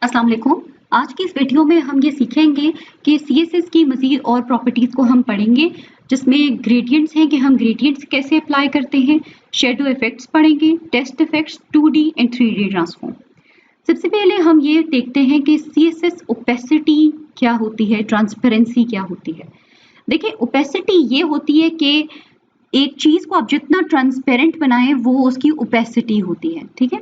अस्सलाम वालेकुम। आज की इस वीडियो में हम ये सीखेंगे कि CSS की मज़ीद और प्रॉपर्टीज़ को हम पढ़ेंगे, जिसमें ग्रेडियंट्स हैं कि हम ग्रेडियंट्स कैसे अप्लाई करते हैं, शैडो इफेक्ट्स पढ़ेंगे, test effects, 2D and 3D transform. सबसे पहले हम ये देखते हैं कि CSS ओपेसिटी क्या होती है, ट्रांसपेरेंसी क्या होती है। देखिए, ओपेसिटी ये होती है कि एक चीज़ को आप जितना ट्रांसपेरेंट बनाएं वो उसकी ओपेसिटी होती है, ठीक है।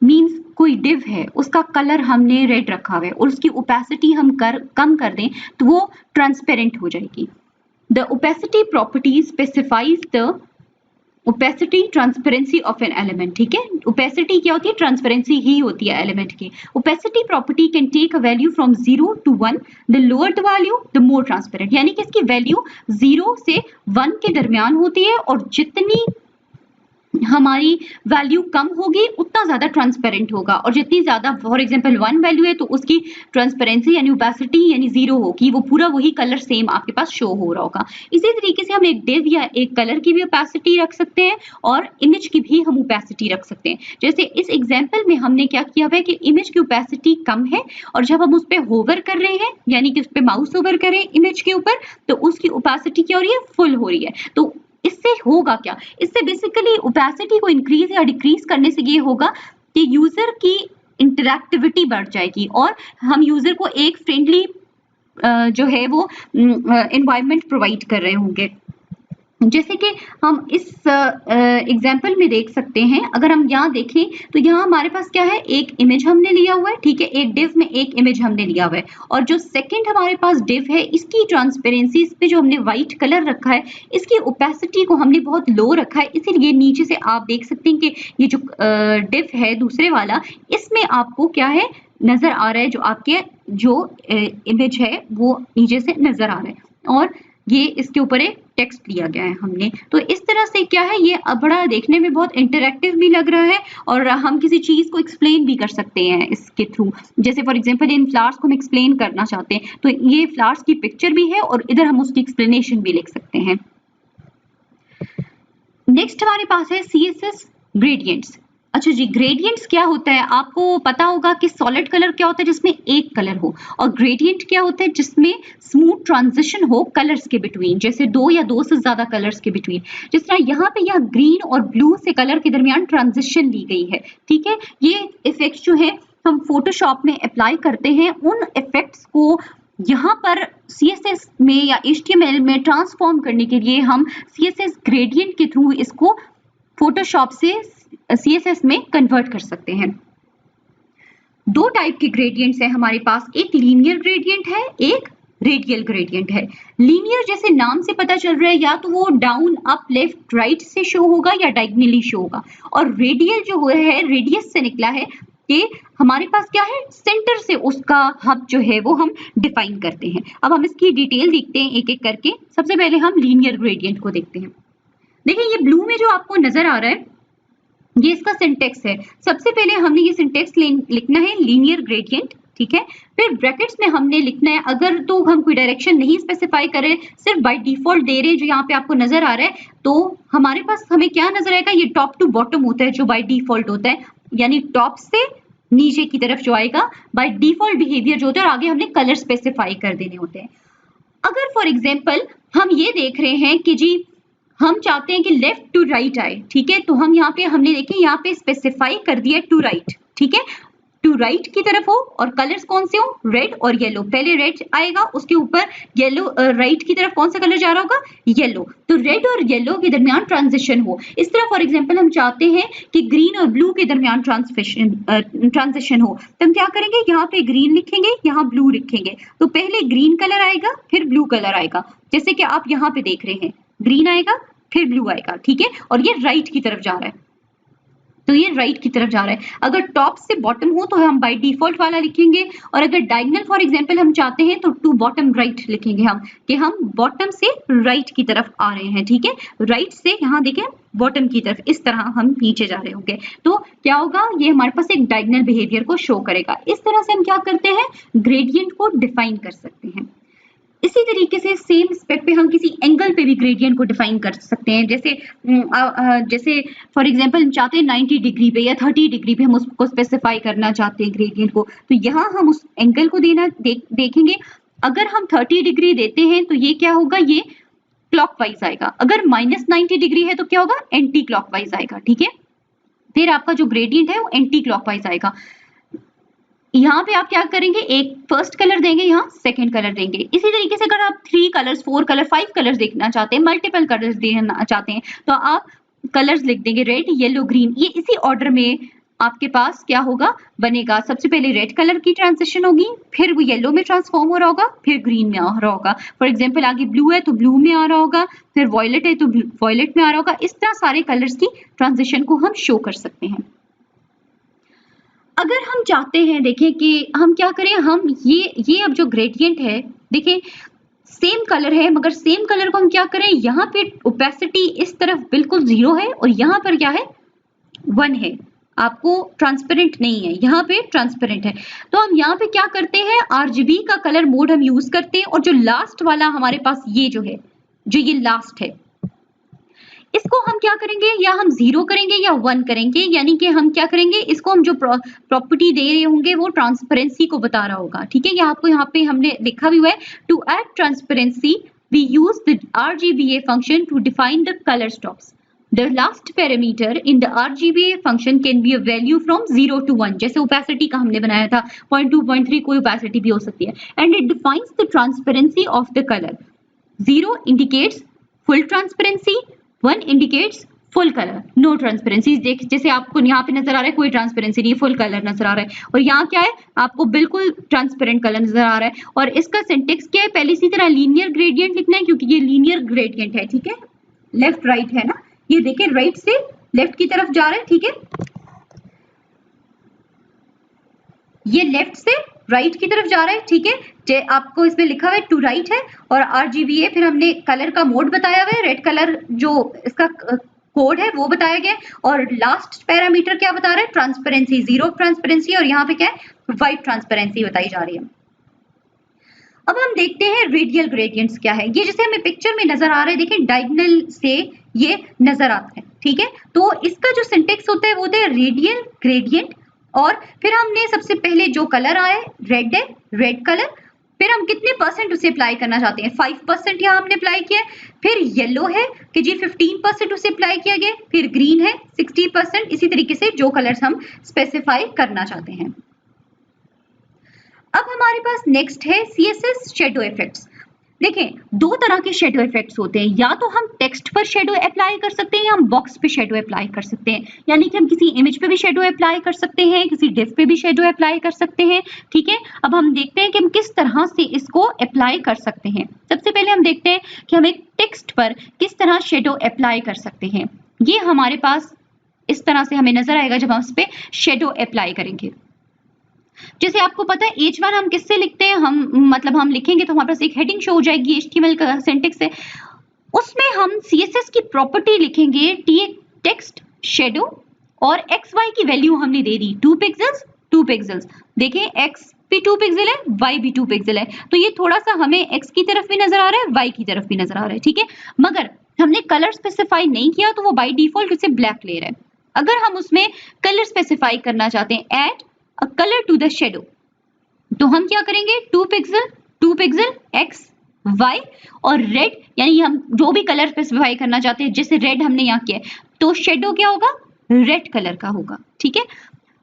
मीन्स कोई डिव है, उसका कलर हमने रेड रखा हुआ है और उसकी ओपेसिटी हम कम कर दें तो वो ट्रांसपेरेंट हो जाएगी। The opacity property specifies the opacity transparency of an element, ठीक है। ओपेसिटी क्या होती है? ट्रांसपेरेंसी ही होती है एलिमेंट की। Opacity property can take a value from 0 to 1, the lower the value the more transparent, यानी कि इसकी वैल्यू 0 से 1 के दरमियान होती है और जितनी हमारी वैल्यू कम होगी उतना ज्यादा ट्रांसपेरेंट होगा, और जितनी ज्यादा फॉर एग्जांपल 1 वैल्यू है तो उसकी ट्रांसपेरेंसी यानी ओपेसिटी यानी 0 होगी, वो पूरा वही कलर सेम आपके पास शो हो रहा होगा। इसी तरीके से हम एक डिव या एक कलर की भी ओपेसिटी रख सकते हैं और इमेज की भी हम ओपेसिटी रख सकते हैं। जैसे इस एग्जाम्पल में हमने क्या किया हुआ है कि इमेज की ओपेसिटी कम है और जब हम उस पर होवर कर रहे हैं यानी कि उस पर माउस होवर करें इमेज के ऊपर तो उसकी ओपेसिटी क्या हो रही है? फुल हो रही है। तो इससे होगा क्या? इससे बेसिकली ओपेसिटी को इंक्रीज या डिक्रीज करने से ये होगा कि यूजर की इंटरैक्टिविटी बढ़ जाएगी और हम यूजर को एक फ्रेंडली जो है वो एनवायरनमेंट प्रोवाइड कर रहे होंगे। जैसे कि हम इस एग्जाम्पल में देख सकते हैं, अगर हम यहाँ देखें तो यहाँ हमारे पास क्या है? एक इमेज हमने लिया हुआ है, ठीक है। एक डिव में एक इमेज हमने लिया हुआ है और जो सेकंड हमारे पास डिव है इसकी ट्रांसपेरेंसी, इस पे जो हमने व्हाइट कलर रखा है इसकी ओपेसिटी को हमने बहुत लो रखा है, इसीलिए नीचे से आप देख सकते हैं कि ये जो डिव है दूसरे वाला, इसमें आपको क्या है? नजर आ रहा है, जो आपके जो इमेज है वो नीचे से नजर आ रहा है और ये इसके ऊपर एक टेक्स्ट दिया गया है हमने। तो इस तरह से क्या है, ये बड़ा देखने में बहुत इंटरैक्टिव भी लग रहा है और हम किसी चीज को एक्सप्लेन भी कर सकते हैं इसके थ्रू। जैसे फॉर एग्जांपल इन फ्लावर्स को हम एक्सप्लेन करना चाहते हैं तो ये फ्लावर्स की पिक्चर भी है और इधर हम उसकी एक्सप्लेनेशन भी लिख सकते हैं। नेक्स्ट हमारे पास है CSS ग्रेडियंट्स। अच्छा जी, ग्रेडियंट्स क्या होता है? आपको पता होगा कि सॉलिड कलर क्या होता है जिसमें एक कलर हो, और ग्रेडियंट क्या होता है जिसमें स्मूथ ट्रांजिशन हो कलर्स के बिटवीन, जैसे दो या दो से ज्यादा कलर्स के बिटवीन। जिस तरह यहाँ पे यह ग्रीन और ब्लू से कलर के दरमियान ट्रांजिशन ली गई है, ठीक है। ये इफेक्ट्स जो है हम फोटोशॉप में अप्लाई करते हैं, उन इफेक्ट्स को यहाँ पर CSS में या HTML में ट्रांसफॉर्म करने के लिए हम CSS ग्रेडियंट के थ्रू इसको फोटोशॉप से CSS में कन्वर्ट कर सकते हैं। दो टाइप के ग्रेडियंट्स हैं हमारे पास, एक लीनियर ग्रेडियंट है, एक रेडियल ग्रेडियंट है। लीनियर जैसे नाम से पता चल रहा है या तो वो डाउन अप लेफ्ट राइट से शो होगा या डायगोनली शो होगा, और रेडियल जो है रेडियस से निकला है कि हमारे पास क्या है? सेंटर से उसका हब जो है वो हम डिफाइन करते हैं। अब हम इसकी डिटेल देखते हैं एक एक करके। सबसे पहले हम लीनियर ग्रेडियंट को देखते हैं। देखिए, ये ब्लू में जो आपको नजर आ रहा है ये इसका सिंटेक्स है। सबसे पहले हमने ये सिंटेक्स लिखना है लीनियर ग्रेडियंट, ठीक है। फिर ब्रैकेट्स में हमने लिखना है, अगर तो हम कोई डायरेक्शन नहीं स्पेसिफाई करें, सिर्फ बाय डिफॉल्ट दे रहे हैं जो यहाँ पे आपको नजर आ रहा है, तो हमारे पास हमें क्या नजर आएगा? ये टॉप टू बॉटम होता है जो बाय डिफॉल्ट होता है, यानी टॉप से नीचे की तरफ जो आएगा बाय डिफॉल्ट बिहेवियर जो होता है, और आगे हमने कलर स्पेसिफाई कर देने होते हैं। अगर फॉर एग्जाम्पल हम ये देख रहे हैं कि जी हम चाहते हैं कि लेफ्ट टू राइट आए, ठीक है, तो हम यहाँ पे हमने देखें यहाँ पे स्पेसिफाई कर दिया टू राइट, ठीक है। टू राइट की तरफ हो और कलर्स कौन से हो? रेड और येलो। पहले रेड आएगा, उसके ऊपर येलो, राइट की तरफ कौन सा कलर जा रहा होगा? येलो। तो रेड और येलो के दरमियान ट्रांजिशन हो। इस तरह फॉर एग्जांपल हम चाहते हैं कि ग्रीन और ब्लू के दरमियान ट्रांजिशन हो, तो हम क्या करेंगे? यहाँ पे ग्रीन लिखेंगे, यहाँ ब्लू लिखेंगे, तो पहले ग्रीन कलर आएगा फिर ब्लू कलर आएगा, जैसे कि आप यहाँ पे देख रहे हैं, ग्रीन आएगा फिर ब्लू आएगा, ठीक है। और ये राइट की तरफ जा रहा है, तो ये राइट की तरफ जा रहा है। अगर टॉप से बॉटम हो तो हम बाय डिफॉल्ट वाला लिखेंगे, और अगर डायगोनल फॉर एग्जांपल हम चाहते हैं तो टू बॉटम राइट लिखेंगे हम, कि हम बॉटम से राइट की तरफ आ रहे हैं, ठीक है। राइट से यहाँ देखें बॉटम की तरफ, इस तरह हम नीचे जा रहे होंगे, तो क्या होगा? ये हमारे पास एक डायगोनल बिहेवियर को शो करेगा। इस तरह से हम क्या करते हैं? ग्रेडियंट को डिफाइन कर सकते हैं। इसी तरीके से सेम स्पेक्ट पे हम किसी एंगल पे भी ग्रेडियंट को डिफाइन कर सकते हैं। जैसे फॉर एग्जांपल हम चाहते हैं 90 डिग्री पे या 30 डिग्री पे हम उसको स्पेसिफाई करना चाहते हैं ग्रेडियंट को, तो यहाँ हम उस एंगल को देखेंगे। अगर हम 30 डिग्री देते हैं तो ये क्या होगा, ये क्लॉकवाइज आएगा। अगर -90 डिग्री है तो क्या होगा, एंटी क्लॉकवाइज आएगा। ठीक है, फिर आपका जो ग्रेडियंट है वो एंटी क्लॉकवाइज आएगा। यहाँ पे आप क्या करेंगे, एक फर्स्ट कलर देंगे, यहाँ सेकंड कलर देंगे। इसी तरीके से अगर आप 3 कलर्स 4 कलर 5 कलर्स देखना चाहते हैं, मल्टीपल कलर्स देखना चाहते हैं, तो आप कलर्स लिख देंगे रेड येलो ग्रीन। ये इसी ऑर्डर में आपके पास क्या होगा, बनेगा। सबसे पहले रेड कलर की ट्रांजिशन होगी, फिर वो येलो में ट्रांसफॉर्म हो रहा होगा, फिर ग्रीन में आ रहा होगा। फॉर एग्जाम्पल आगे ब्लू है तो ब्लू में आ रहा होगा, फिर वॉयलेट है तो वॉयलेट में आ रहा होगा। इस तरह सारे कलर्स की ट्रांजिशन को हम शो कर सकते हैं। अगर हम चाहते हैं, देखें कि हम क्या करें, हम ये अब जो ग्रेडियंट है, देखें सेम कलर है, मगर सेम कलर को हम क्या करें, यहाँ पे ओपेसिटी इस तरफ बिल्कुल 0 है और यहाँ पर क्या है 1 है। आपको ट्रांसपेरेंट नहीं है, यहाँ पे ट्रांसपेरेंट है। तो हम यहाँ पे क्या करते हैं, RGB का कलर मोड हम यूज करते हैं, और जो लास्ट वाला हमारे पास ये जो है, जो ये लास्ट है, इसको हम क्या करेंगे, या हम 0 करेंगे या 1 करेंगे। यानी कि हम क्या करेंगे, इसको हम जो प्रॉपर्टी दे रहे होंगे वो ट्रांसपेरेंसी को बता रहा होगा। ठीक है, ये आपको यहाँ पे हमने लिखा भी हुआ है, to add transparency we use the RGBA function to define the colour stops. The last parameter in the RGBA function can be a value from 0 to 1. जैसे opacity का हमने बनाया था 0.2, 0.3 कोई opacity भी हो सकती है। And it defines the transparency of the color. 0 indicates full transparency, 1 indicates full color, no transparency। देख जैसे आपको यहाँ पे नजर आ रहा है कोई ट्रांसपेरेंसी नहीं, फुल कलर नजर आ रहा है, और यहाँ क्या है, आपको बिल्कुल ट्रांसपेरेंट कलर नजर आ रहा है। और इसका सिंटेक्स क्या है, पहले इसी तरह लीनियर ग्रेडियंट लिखना है, क्योंकि ये लीनियर ग्रेडियंट है। ठीक है, लेफ्ट राइट है ना, ये देखिए राइट से लेफ्ट की तरफ जा रहा है। ठीक है, ये लेफ्ट से राइट की तरफ जा रहा है। ठीक है, आपको इसमें लिखा हुआ है टू राइट है, और RGBA फिर हमने कलर का मोड बताया हुआ है, रेड कलर जो इसका कोड है वो बताया गया, और लास्ट पैरामीटर क्या बता रहा है, ट्रांसपेरेंसी, 0 ट्रांसपेरेंसी, और यहाँ पे क्या है, व्हाइट ट्रांसपेरेंसी बताई जा रही है। अब हम देखते हैं रेडियल ग्रेडियंट्स क्या है। ये जैसे हमें पिक्चर में नजर आ रहा है, देखिए डायगोनल से ये नजर आता है। ठीक है, तो इसका जो सिंटेक्स होता है वो होता है रेडियल ग्रेडियंट, और फिर हमने सबसे पहले जो कलर आया रेड है, रेड कलर, फिर हम कितने परसेंट उसे अप्लाई करना चाहते हैं, 5% यहाँ हमने अप्लाई किया। फिर येलो है कि जी 15% उसे अप्लाई किया गया, फिर ग्रीन है 60%। इसी तरीके से जो कलर्स हम स्पेसिफाई करना चाहते हैं। अब हमारे पास नेक्स्ट है CSS शेडो इफेक्ट्स। देखें, दो तरह के शेडो इफेक्ट्स होते हैं, या तो हम टेक्स्ट पर शेडो अप्लाई कर सकते हैं, या हम बॉक्स पे शेडो अप्लाई कर सकते हैं। यानी कि हम किसी इमेज पे भी शेडो अप्लाई कर सकते हैं, किसी डिव पे भी शेडो अप्लाई कर सकते हैं। ठीक है, अब हम देखते हैं कि हम किस तरह से इसको अप्लाई कर सकते हैं। सबसे पहले हम देखते हैं कि हम एक टेक्स्ट पर किस तरह शेडो अप्लाई कर सकते हैं। ये हमारे पास इस तरह से हमें नजर आएगा जब हम इस पे शेडो अप्लाई करेंगे। जैसे आपको पता है H1 हम किससे लिखते हैं, हम लिखेंगे तो हमारे पास एक हेडिंग शो हो जाएगी, HTML का सिंटेक्स है, उसमें हम CSS की प्रॉपर्टी लिखेंगे टेक्स्ट शेडो, और XY की वैल्यू हमने दे दी 2 पिक्सेल्स 2 पिक्सेल्स। देखें X भी 2 पिक्सल है, Y भी 2 पिक्सल है, तो ये थोड़ा सा हमें X की तरफ भी नजर आ रहा है, Y की तरफ भी नजर आ रहा है। ठीक है, मगर हमने कलर स्पेसिफाई नहीं किया तो वो बाय डिफॉल्ट उसे ब्लैक ले रहा है। अगर हम उसमें कलर स्पेसिफाई करना चाहते हैं, add a color to the shadow, तो हम क्या करेंगे, 2 पिक्सल X Y और रेड, यानी हम जो भी कलर स्पेसिफाई करना चाहते हैं, जैसे रेड हमने यहाँ किया, तो शेडो क्या होगा, रेड कलर का होगा। ठीक है,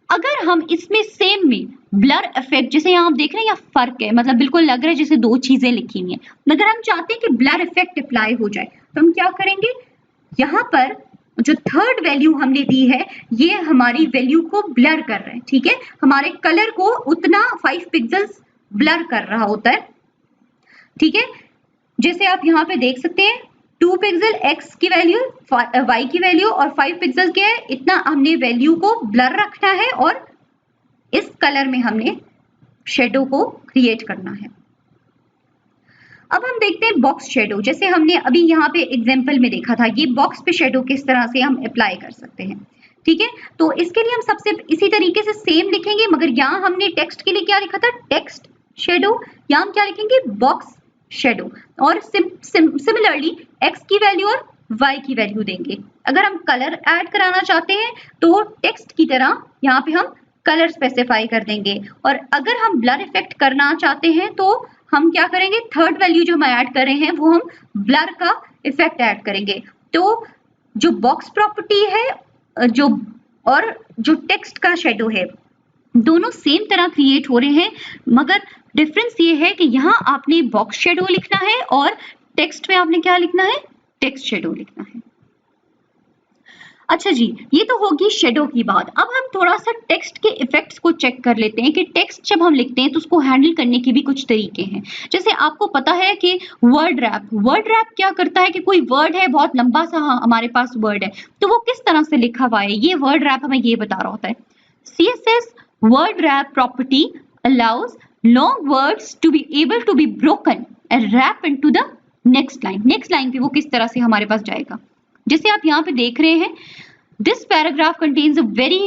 अगर हम इसमें सेम में ब्लर इफेक्ट, जैसे यहाँ आप देख रहे हैं यहाँ फर्क है, मतलब बिल्कुल लग रहा है जैसे दो चीजें लिखी हुई हैं, मगर हम चाहते हैं कि ब्लर इफेक्ट अप्लाई हो जाए, तो हम क्या करेंगे, यहाँ पर जो थर्ड वैल्यू हमने दी है ये हमारी वैल्यू को ब्लर कर रहा है। ठीक है, हमारे कलर को उतना 5 पिक्सेल्स ब्लर कर रहा होता है। ठीक है, जैसे आप यहाँ पे देख सकते हैं 2 पिक्सल X की वैल्यू, Y की वैल्यू, और 5 पिक्सल क्या है, इतना हमने वैल्यू को ब्लर रखना है, और इस कलर में हमने शेडो को क्रिएट करना है। अब हम देखते हैं बॉक्स शेडो, जैसे हमने अभी यहाँ पे एग्जांपल में देखा था, ये बॉक्स पे शेडो किस तरह से हम अप्लाई कर सकते हैं। ठीक है, तो इसके लिए हम सबसे इसी तरीके से सेम लिखेंगे, मगर यहाँ हमने टेक्स्ट के लिए क्या लिखा था, टेक्स्ट शेडो, यहाँ हम क्या लिखेंगे, बॉक्स शेडो। और सिमिलरली एक्स की वैल्यू और वाई की वैल्यू देंगे। अगर हम कलर ऐड कराना चाहते हैं तो टेक्स्ट की तरह यहाँ पे हम कलर स्पेसिफाई कर देंगे, और अगर हम ब्लर इफेक्ट करना चाहते हैं तो हम क्या करेंगे, थर्ड वैल्यू जो हम ऐड कर रहे हैं वो हम ब्लर का इफेक्ट ऐड करेंगे। तो जो बॉक्स प्रॉपर्टी है जो और जो टेक्स्ट का शेडो है दोनों सेम तरह क्रिएट हो रहे हैं, मगर डिफरेंस ये है कि यहाँ आपने बॉक्स शेडो लिखना है और टेक्स्ट में आपने क्या लिखना है, टेक्स्ट शेडो लिखना है। अच्छा जी, ये तो होगी शेडो की बात। अब हम थोड़ा सा टेक्स्ट के इफेक्ट्स को चेक कर लेते हैं कि टेक्स्ट जब हम लिखते हैं तो उसको हैंडल करने के भी कुछ तरीके हैं। जैसे आपको पता है कि वर्ड रैप क्या करता है कि कोई वर्ड है, बहुत लंबा सा हमारे पास वर्ड है, तो वो किस तरह से लिखा हुआ है, ये वर्ड रैप हमें ये बता रहा होता है। CSS word wrap property allows long words to be able to be broken and wrap into the next line। next line पे वो किस तरह से हमारे पास जाएगा, जैसे आप यहाँ पे देख रहे हैं, this paragraph contains a very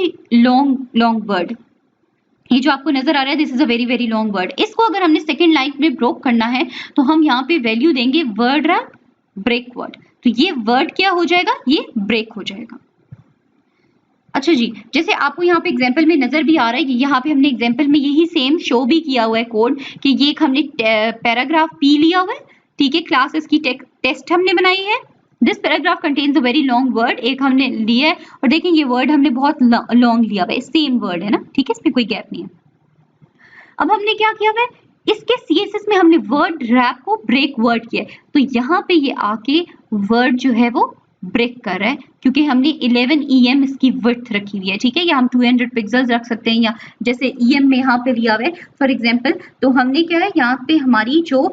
long word। ये जो आपको नजर आ रहा है this is a very very long word. इसको अगर हमने सेकेंड लाइन में ब्रोक करना है तो हम यहाँ पे वैल्यू देंगे वर्ड रैप ब्रेक वर्ड। तो ये वर्ड क्या हो जाएगा, ये ब्रेक हो जाएगा। अच्छा जी, जैसे आपको यहाँ पे एग्जाम्पल में नजर भी आ रहा है कि यहाँ पे हमने एग्जाम्पल में यही सेम शो भी किया हुआ है कोड कि ये एक हमने पैराग्राफ पी लिया हुआ है, ठीक है, क्लास इसकी टेस्ट हमने बनाई है। This paragraph contains a very long word, एक हमने लिया है और देखें ये वर्ड हमने बहुत लॉन्ग लिया हुआ है, सेम वर्ड है ना, ठीक है, इसमें कोई गैप नहीं है। अब हमने क्या किया हुआ है, इसके CSS में हमने वर्ड रैप को ब्रेक वर्ड किया है, तो यहाँ पे ये आके वर्ड जो है वो ब्रेक कर रहा है क्योंकि हमने 11 EM इसकी विड्थ रखी हुई है, ठीक है, या हम 200 पिक्सल्स रख सकते हैं, या जैसे EM में यहाँ पे लिया हुआ है फॉर एग्जांपल। तो हमने क्या है, यहाँ पे हमारी जो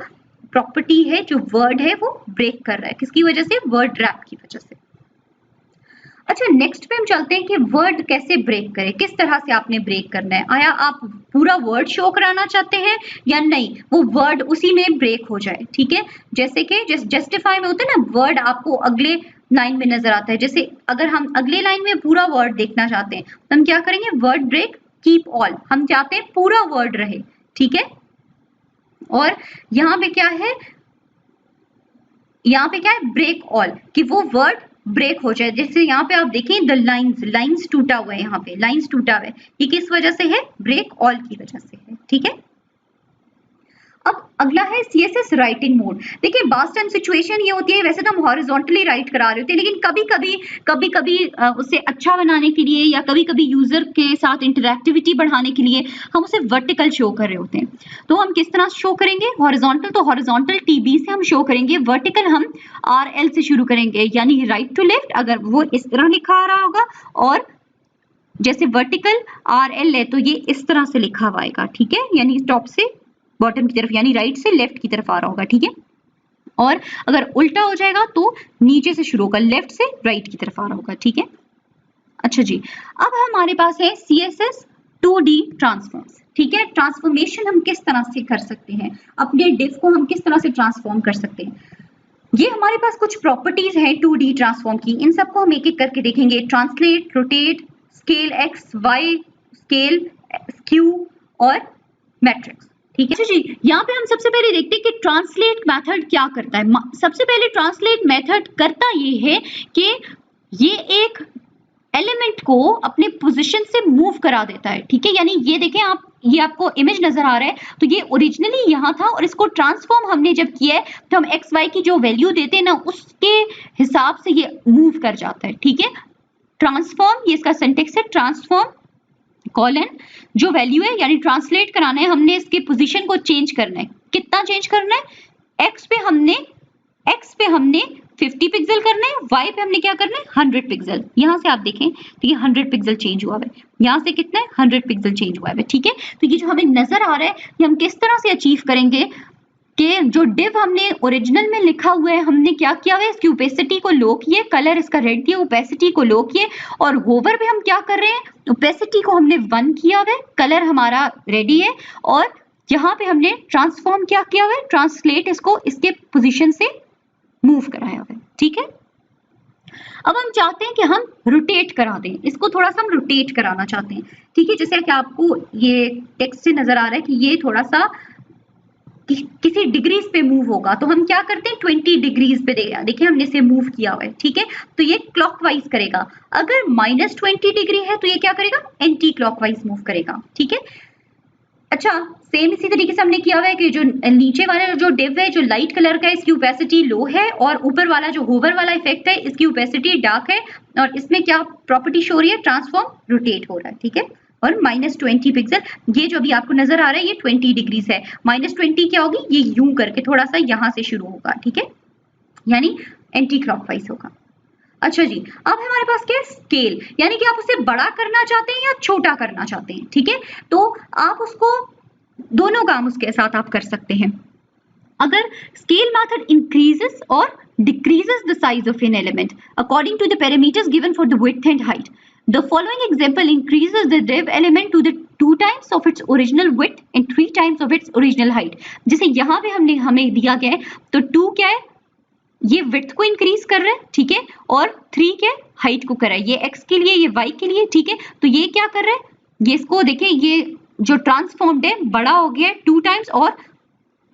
प्रॉपर्टी है, जो वर्ड है वो ब्रेक कर रहा है, किसकी वजह से, वर्ड रैप की वजह से। अच्छा, नेक्स्ट पे हम चलते हैं कि वर्ड कैसे ब्रेक करें, किस तरह से आपने ब्रेक करना है। आया आप पूरा वर्ड शो कराना चाहते हैं या नहीं, वो वर्ड उसी में ब्रेक हो जाए, ठीक है, जैसे कि जस्टिफाई में होता है ना, वर्ड आपको अगले लाइन में नजर आता है। जैसे अगर हम अगले लाइन में पूरा वर्ड देखना चाहते हैं तो हम क्या करेंगे, वर्ड ब्रेक कीप ऑल, हम चाहते हैं पूरा वर्ड रहे, ठीक है। और यहाँ पे क्या है, यहाँ पे क्या है, ब्रेक ऑल, कि वो वर्ड ब्रेक हो जाए। जैसे यहाँ पे आप देखें द लाइंस टूटा हुआ है, यहाँ पे लाइंस टूटा हुआ है, ये किस वजह से है, ब्रेक ऑल की वजह से है, ठीक है। अब अगला है CSS राइटिंग मोड। देखिए बास्ट टाइम सिचुएशन ये होती है, वैसे तो हम हॉरिजॉन्टली राइट करा रहे होते हैं, लेकिन कभी कभी उसे अच्छा बनाने के लिए या कभी कभी यूजर के साथ इंटरैक्टिविटी बढ़ाने के लिए हम उसे वर्टिकल शो कर रहे होते हैं। तो हम किस तरह शो करेंगे, हॉरिजॉन्टल तो हॉरिजॉन्टल TB से हम शो करेंगे, वर्टिकल हम RL से शुरू करेंगे, यानी राइट टू लेफ्ट अगर वो इस तरह लिखा आ रहा होगा, और जैसे वर्टिकल RL है तो ये इस तरह से लिखा हुआ आएगा, ठीक है, यानी टॉप से बॉटम की तरफ, यानी राइट से लेफ्ट की तरफ आ रहा होगा, ठीक है। और अगर उल्टा हो जाएगा तो नीचे से शुरू होगा, लेफ्ट से राइट की तरफ आ रहा होगा, ठीक है। अच्छा जी, अब हमारे पास है CSS 2D ट्रांसफॉर्म्स, ठीक है। ट्रांसफॉर्मेशन हम किस तरह से कर सकते हैं, अपने डिव को हम किस तरह से ट्रांसफॉर्म कर सकते हैं। ये हमारे पास कुछ प्रॉपर्टीज हैं 2D ट्रांसफॉर्म की, इन सबको हम एक एक करके देखेंगे। Translate, rotate, scale X Y, scale, skew और मैट्रिक्स, ठीक है। अच्छा जी, यहाँ पे हम सबसे पहले देखते हैं कि ट्रांसलेट मेथड क्या करता है। सबसे पहले ट्रांसलेट मेथड करता ये है कि ये एक एलिमेंट को अपने पोजीशन से मूव करा देता है, ठीक है। यानी ये देखें आप, ये आपको इमेज नजर आ रहा है, तो ये ओरिजिनली यहाँ था और इसको ट्रांसफॉर्म हमने जब किया है तो हम एक्स वाई की जो वैल्यू देते हैं ना उसके हिसाब से ये मूव कर जाता है, ठीक है। ट्रांसफॉर्म, ये इसका सिंटेक्स है, ट्रांसफॉर्म कॉलन जो वैल्यू है, यानी ट्रांसलेट कराना है हमने, इसके पोजीशन को चेंज करना है। कितना चेंज करना है, एक्स पे हमने 50 पिक्सल करना है, वाई पे हमने क्या करना है 100 पिक्सल। यहां से आप देखें तो ये 100 पिक्सल चेंज हुआ है, यहां से कितना है 100 पिक्सल चेंज हुआ है, ठीक है। तो ये जो हमें नजर आ रहा है कि हम किस तरह से अचीव करेंगे कि जो डिव हमने ओरिजिनल में लिखा हुआ है हमने क्या किया है, इसकी ओपेसिटी को लो किए, कलर इसका रेड किया, ओपेसिटी को लो किए, और होवर पे हम क्या कर रहे हैं, ओपेसिटी को हमने 1 किया हुआ है, कलर हमारा रेडी है, और यहाँ पे हमने ट्रांसफॉर्म क्या किया हुआ है, ट्रांसलेट इसको इसके पोजीशन से मूव कराया हुआ है, ठीक है। अब हम चाहते हैं कि हम रोटेट करा दें, इसको थोड़ा सा हम रोटेट कराना चाहते हैं, ठीक है। जैसे कि आपको ये टेक्स्ट से नजर आ रहा है कि ये थोड़ा सा किसी डिग्रीज पे मूव होगा तो हम क्या करते हैं 20 डिग्रीज पे देगा, देखिए हमने इसे मूव किया हुआ है, ठीक है, तो ये क्लॉकवाइज करेगा। अगर -20 डिग्री है तो ये क्या करेगा, एंटी क्लॉकवाइज मूव करेगा, ठीक है। अच्छा, सेम इसी तरीके से हमने किया हुआ है कि जो नीचे वाला जो डिव है जो लाइट कलर का है इसकी ओपेसिटी लो है, और ऊपर वाला जो होवर वाला इफेक्ट है इसकी ओपेसिटी डार्क है, और इसमें क्या प्रॉपर्टी शो हो रही है, ट्रांसफॉर्म रोटेट हो रहा है, ठीक है। और -20 पिक्सल, ये जो भी आपको नजर आ रहा है ये 20 डिग्रीज है, -20 क्या होगी, ये यूं करके थोड़ा सा यहां से शुरू होगा, ठीक है, यानी एंटी क्लॉकवाइज होगा। अच्छा जी, अब हमारे पास क्या है, स्केल, यानी कि आप उसे बड़ा करना चाहते हैं या छोटा करना चाहते हैं, ठीक है, तो आप उसको दोनों काम उसके साथ आप कर सकते हैं। अगर स्केल मेथड इंक्रीजेस और decreases the size of an element according to the parameters given for the width and height. The following example increases the div element to the 2 times of its original width and 3 times of its original height. जैसे यहाँ पे हमें दिया गया है, तो 2 क्या है, ये विड्थ को इंक्रीज कर रहा है, ठीक है, और 3 क्या हाइट को कर रहा है, ये x के लिए, ये y के लिए, ठीक है, तो ये क्या कर रहा है, ये इसको देखिए, ये जो ट्रांसफॉर्म्ड है बड़ा हो गया 2 टाइम्स और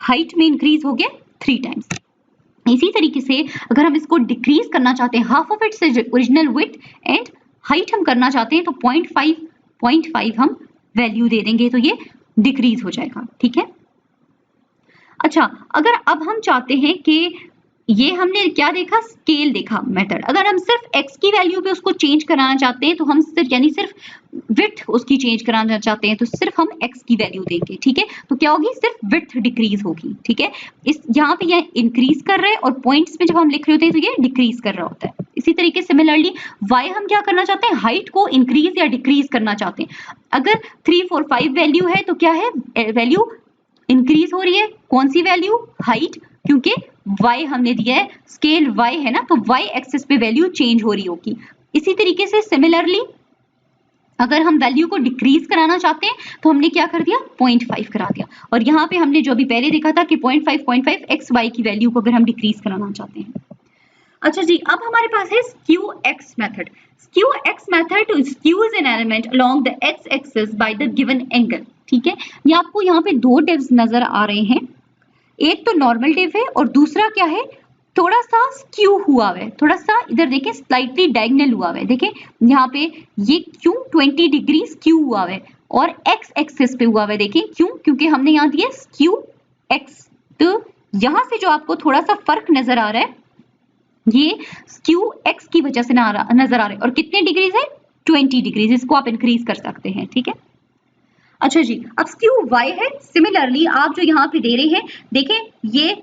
हाइट में इंक्रीज हो गया 3 टाइम्स। इसी तरीके से अगर हम इसको डिक्रीज करना चाहते हैं, half of its original width and height हम करना चाहते हैं, तो 0.5 हम वैल्यू दे देंगे, तो ये डिक्रीज हो जाएगा, ठीक है। अच्छा, अगर अब हम चाहते हैं कि ये हमने क्या देखा, स्केल देखा मेथड, अगर हम सिर्फ x की वैल्यू पे उसको चेंज कराना चाहते हैं, तो हम सिर्फ यानी सिर्फ विड्थ उसकी चेंज कराना चाहते हैं, तो सिर्फ हम x की वैल्यू देंगे, ठीक है, तो क्या होगी, सिर्फ विड्थ डिक्रीज होगी, ठीक है। इस यहाँ पे ये इंक्रीज कर रहे हैं और पॉइंट्स में जब हम लिख रहे होते हैं तो ये डिक्रीज कर रहा होता है। इसी तरीके सिमिलरली y हम क्या करना चाहते हैं, हाइट को इंक्रीज या डिक्रीज करना चाहते हैं। अगर 3, 4, 5 वैल्यू है तो क्या है, वैल्यू इंक्रीज हो रही है, कौन सी वैल्यू, हाइट, क्योंकि y हमने दिया है, स्केल y है ना, तो y एक्सिस पे वैल्यू चेंज हो रही होगी। इसी तरीके से सिमिलरली अगर हम वैल्यू को डिक्रीज कराना चाहते हैं तो हमने क्या कर दिया, 0.5 करा दिया, और यहाँ पे हमने जो अभी पहले देखा था कि 0.5 एक्स वाई की वैल्यू को अगर हम डिक्रीज कराना चाहते हैं। अच्छा जी, अब हमारे पास है skew X method. Skew X method skews an element along the X axis by the given angle, ठीक है। ये आपको यहाँ पे 2 डिव्स नजर आ रहे हैं, एक तो नॉर्मल डिव है और दूसरा क्या है, थोड़ा सा स्क्यू हुआ है, थोड़ा सा इधर देखें स्लाइटली डायगोनल हुआ है, देखें यहाँ पे ये क्यों 20 डिग्री स्क्यू हुआ है और एक्स एक्सिस पे हुआ है, देखें क्यों, क्योंकि हमने यहाँ दिया स्क्यू एक्स, तो यहाँ से जो आपको थोड़ा सा फर्क नजर आ रहा है ये स्क्यू एक्स की वजह से नजर आ रहा है, और कितने डिग्रीज है, 20 डिग्रीज, इसको आप इंक्रीज कर सकते हैं, ठीक है। अच्छा जी, अब स्क्यू y है, सिमिलरली आप जो यहाँ पे दे रहे हैं, देखें ये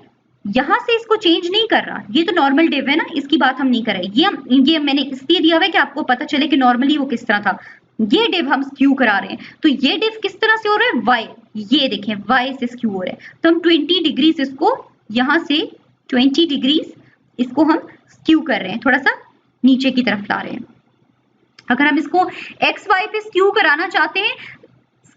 यहाँ से इसको चेंज नहीं कर रहा, ये तो नॉर्मल डिव है ना, इसकी बात हम नहीं कर रहे, ये मैंने इसलिए दिया हुआ है कि आपको पता चले कि नॉर्मली वो किस तरह था। ये डिव हम स्क्यू करा रहे हैं, तो ये डिव किस तरह से हो रहा है, y, ये देखें y से स्क्यू हो रहा है, तो हम 20 डिग्रीज इसको यहाँ से 20 डिग्रीज इसको हम स्क्यू कर रहे हैं, थोड़ा सा नीचे की तरफ ला रहे हैं। अगर हम इसको एक्स वाई पे स्क्यू कराना चाहते हैं,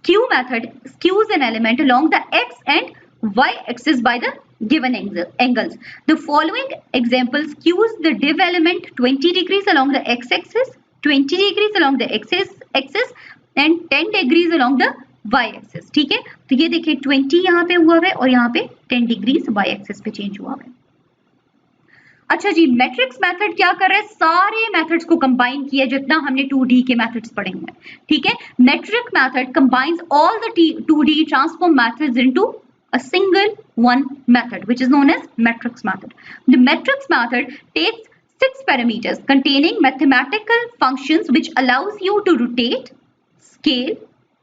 skew method skews an element along the x and y axis by the given angles. The following example skews the div element 20 degrees along the x axis, 20 degrees along the x axis and 10 degrees along the y axis, ठीक है। तो ये देखिए 20 यहाँ पे हुआ है और यहाँ पे 10 डिग्रीज y एक्सिस पे चेंज हुआ है। अच्छा जी, मैट्रिक्स मेथड क्या कर रहा है, सारे मेथड्स को कंबाइन किया जितना हमने 2D के मेथड्स पढ़े हुए हैं, ठीक है। Matrix method combines all the 2D transform methods into a single one method which is known as matrix method. The matrix method takes 6 parameters containing mathematical functions which allows you to rotate, scale,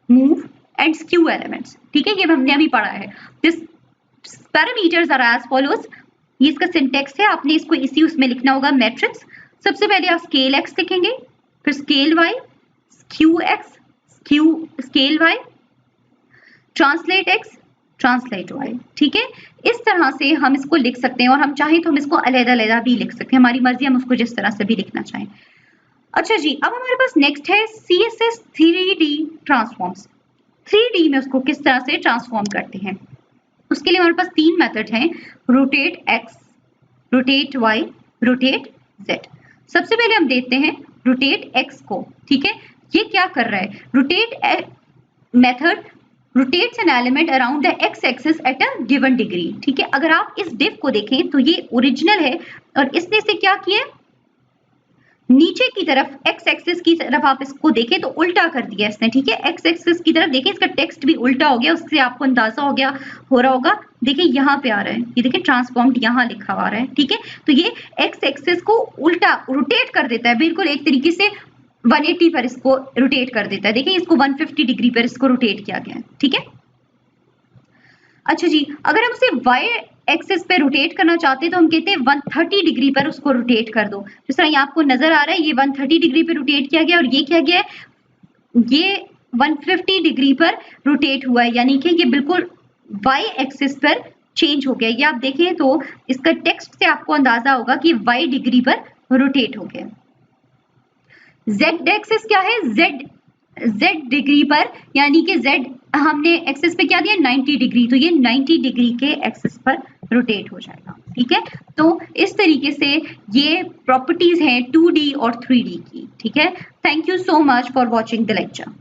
move and skew elements, ठीक है, ये हमने अभी पढ़ा है। This parameters are as follows. ये इसका syntax है, आपने इसको इसी उसमें लिखना होगा, मैट्रिक्स। सबसे पहले आप स्केल एक्स लिखेंगे, फिर scale Y, skew X, scale Y, translate X, translate Y, ठीक है। इस तरह से हम इसको लिख सकते हैं, और हम चाहें तो हम इसको अलग-अलग भी लिख सकते हैं, हमारी मर्जी, हम उसको जिस तरह से भी लिखना चाहें। अच्छा जी, अब हमारे पास नेक्स्ट है CSS 3D ट्रांसफॉर्म्स। 3D में उसको किस तरह से ट्रांसफॉर्म करते हैं, उसके लिए हमारे पास 3 मेथड हैं, rotate X, rotate Y, rotate Z. सबसे पहले हम देखते हैं रोटेट एक्स को, ठीक है। ये क्या कर रहा है, rotate method rotates an element around the X axis at a given degree. ठीक है, अगर आप इस डिव को देखें तो ये ओरिजिनल है और इसने से क्या किया, नीचे की तरफ एक्स एक्सिस की तरफ आप इसको देखें तो उल्टा कर दिया इसने। ठीक है, एक्स एक्सिस की तरफ देखें, इसका टेक्स्ट भी उल्टा हो गया, उससे आपको अंदाजा हो रहा होगा। देखिए यहाँ पे आ रहा है, ये देखिए ट्रांसफॉर्म्ड यहाँ लिखा हुआ आ रहा है। ठीक है, तो ये एक्स एक्सिस को उल्टा रोटेट कर देता है, बिल्कुल एक तरीके से 180 पर इसको रोटेट कर देता है। देखिए इसको 150 डिग्री पर इसको रोटेट किया गया है। ठीक है, अच्छा जी, अगर हम उसे वाई एक्सिस पे रोटेट करना चाहते हैं तो हम कहते हैं 130 डिग्री पर उसको रोटेट कर दो। जिस तरह ये आपको नजर आ रहा है, ये 130 डिग्री पे रोटेट किया गया और ये क्या गया है, ये 150 डिग्री पर रोटेट हुआ है, यानी कि ये बिल्कुल वाई एक्सिस पर चेंज हो गया। ये आप देखें तो इसका टेक्स्ट से आपको अंदाजा होगा कि वाई डिग्री पर रोटेट हो गया। जेड एक्सिस क्या है, जेड डिग्री पर, यानी कि जेड हमने एक्सिस पे क्या दिया 90 डिग्री, तो ये 90 डिग्री के एक्सिस पर रोटेट हो जाएगा। ठीक है, तो इस तरीके से ये प्रॉपर्टीज हैं 2D और 3D की। ठीक है, thank you so much for watching the lecture.